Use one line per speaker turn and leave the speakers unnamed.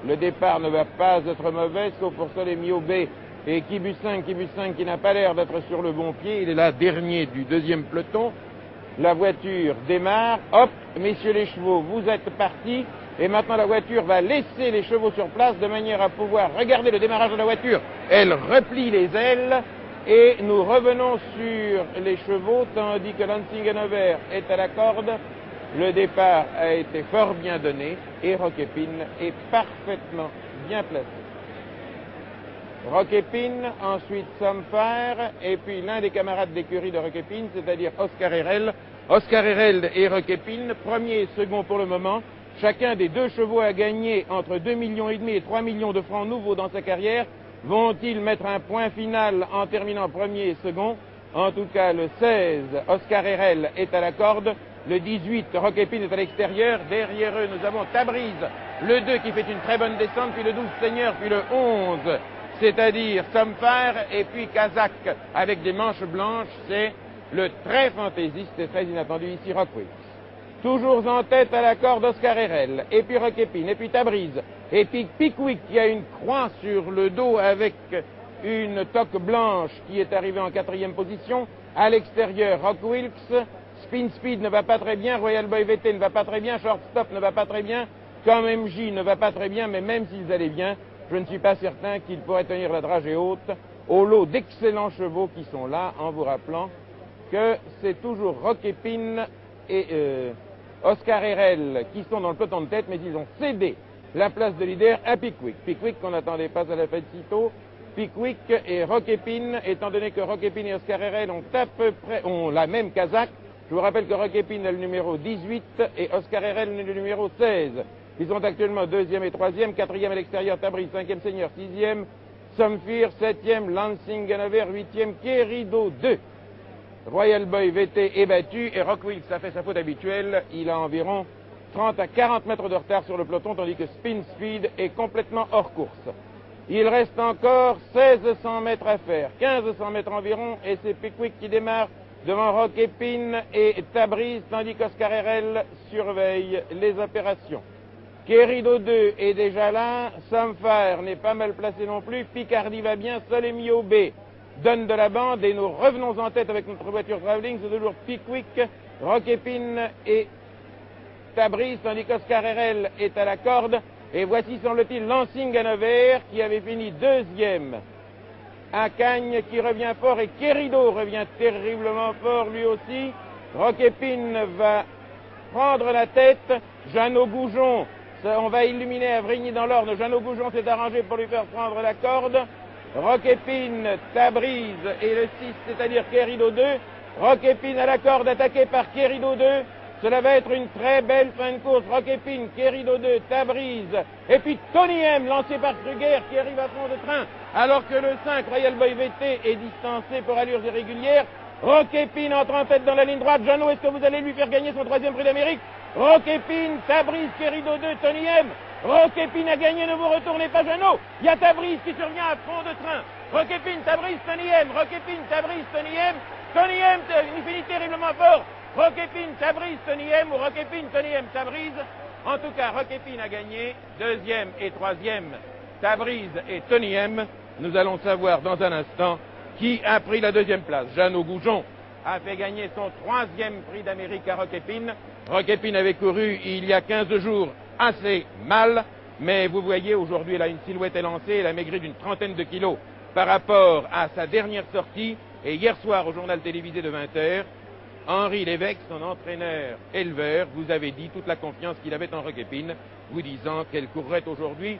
Le départ ne va pas être mauvais, sauf pour Solemio B et Kibu 5 qui n'a pas l'air d'être sur le bon pied. Il est là dernier du deuxième peloton. La voiture démarre. Hop, messieurs les chevaux, vous êtes partis. Et maintenant la voiture va laisser les chevaux sur place de manière à pouvoir regarder le démarrage de la voiture. Elle replie les ailes et nous revenons sur les chevaux tandis que Lansing Hanover est à la corde. Le départ a été fort bien donné et Roquépine est parfaitement bien placé. Roquépine, ensuite Somfire, et puis l'un des camarades d'écurie de Roquépine, c'est-à-dire Oscar Herel. Oscar Herel et Roquépine, premier et second pour le moment. Chacun des deux chevaux a gagné entre 2,5 millions et 3 millions de francs nouveaux dans sa carrière. Vont-ils mettre un point final en terminant premier et second? En tout cas, le 16, Oscar Herel est à la corde. Le 18, Roquépine est à l'extérieur. Derrière eux, nous avons Tabriz, le 2 qui fait une très bonne descente, puis le 12 Seigneur, puis le 11, c'est-à-dire Somfire, et puis Kazakh avec des manches blanches. C'est le très fantaisiste et très inattendu ici, Rockwills. Toujours en tête à la corde Oscar Herel, et puis Roquépine, et puis Tabriz, et puis Pickwick qui a une croix sur le dos avec une toque blanche qui est arrivée en 4e position. À l'extérieur, Rockwills. Spin Speed ne va pas très bien, Royal Boy VT ne va pas très bien, Shortstop ne va pas très bien, Comme MJ ne va pas très bien, mais même s'ils allaient bien, je ne suis pas certain qu'ils pourraient tenir la dragée haute au lot d'excellents chevaux qui sont là, en vous rappelant que c'est toujours Roquépine et Oscar Herel qui sont dans le peloton de tête, mais ils ont cédé la place de leader à Pickwick. Pickwick qu'on n'attendait pas à la fête si tôt. Pickwick et Roquépine, étant donné que Roquépine et Oscar Herel ont à peu près la même casaque. Je vous rappelle que Roquépine est le numéro 18 et Oscar Herel est le numéro 16. Ils sont actuellement 2e et 3e, 4e à l'extérieur, Tabriz, 5e Seigneur, 6e, Somfire, 7e, Lansing Hanover, 8e, Querido 2. Royal Boy VT est battu et Rockwills a fait sa faute habituelle. Il a environ 30 à 40 mètres de retard sur le peloton, tandis que Spin Speed est complètement hors course. Il reste encore 1600 mètres à faire, 1500 mètres environ, et c'est Pickwick qui démarre devant Roquépine et Tabriz, tandis qu'Oscar Herel surveille les opérations. Querido 2 est déjà là, Somfire n'est pas mal placé non plus, Picardie va bien, Solemio B donne de la bande et nous revenons en tête avec notre voiture travelling, c'est toujours Pickwick, Roquépine et Tabriz, tandis qu'Oscar Herel est à la corde. Et voici, semble-t-il, Lansing Hanover qui avait fini 2e. À Cagnes qui revient fort et Querido revient terriblement fort lui aussi. Roquépine va prendre la tête. Jeannot Goujon, on va illuminer à Vrigny dans l'Orne. Jeannot Goujon s'est arrangé pour lui faire prendre la corde. Roquépine, Tabriz et le 6, c'est-à-dire Querido 2. Roquépine à la corde, attaqué par Querido 2. Cela va être une très belle fin de course. Roquépine, Querido 2, Tabriz, et puis Tony M, lancé par Kruger, qui arrive à fond de train, alors que le 5, Royal Boy VT, est distancé pour allures irrégulières. Roquépine entre en tête dans la ligne droite. Jeannot, est-ce que vous allez lui faire gagner son 3e prix d'Amérique? Roquépine, Tabriz, Querido 2, Tony M. Roquépine a gagné, ne vous retournez pas, Jeannot. Il y a Tabriz qui survient à fond de train. Roquépine, Tabriz, Tony M. Roquépine, Tabriz, Tony M. Tony M, il finit terriblement fort. Roquépine, Tabriz, Tony M, ou Roquépine, Tony M, Tabriz. En tout cas, Roquépine a gagné, 2e et 3e, Tabriz et Tony M. Nous allons savoir dans un instant qui a pris la 2e place. Jeannot Goujon a fait gagner son 3e prix d'Amérique à Roquépine. Roquépine avait couru il y a 15 jours assez mal, mais vous voyez, aujourd'hui, elle a une silhouette élancée, elle a maigri d'une trentaine de kilos par rapport à sa dernière sortie. Et hier soir, au journal télévisé de 20h, Henri Lévesque, son entraîneur éleveur, vous avait dit toute la confiance qu'il avait en Roquépine, vous disant qu'elle courrait aujourd'hui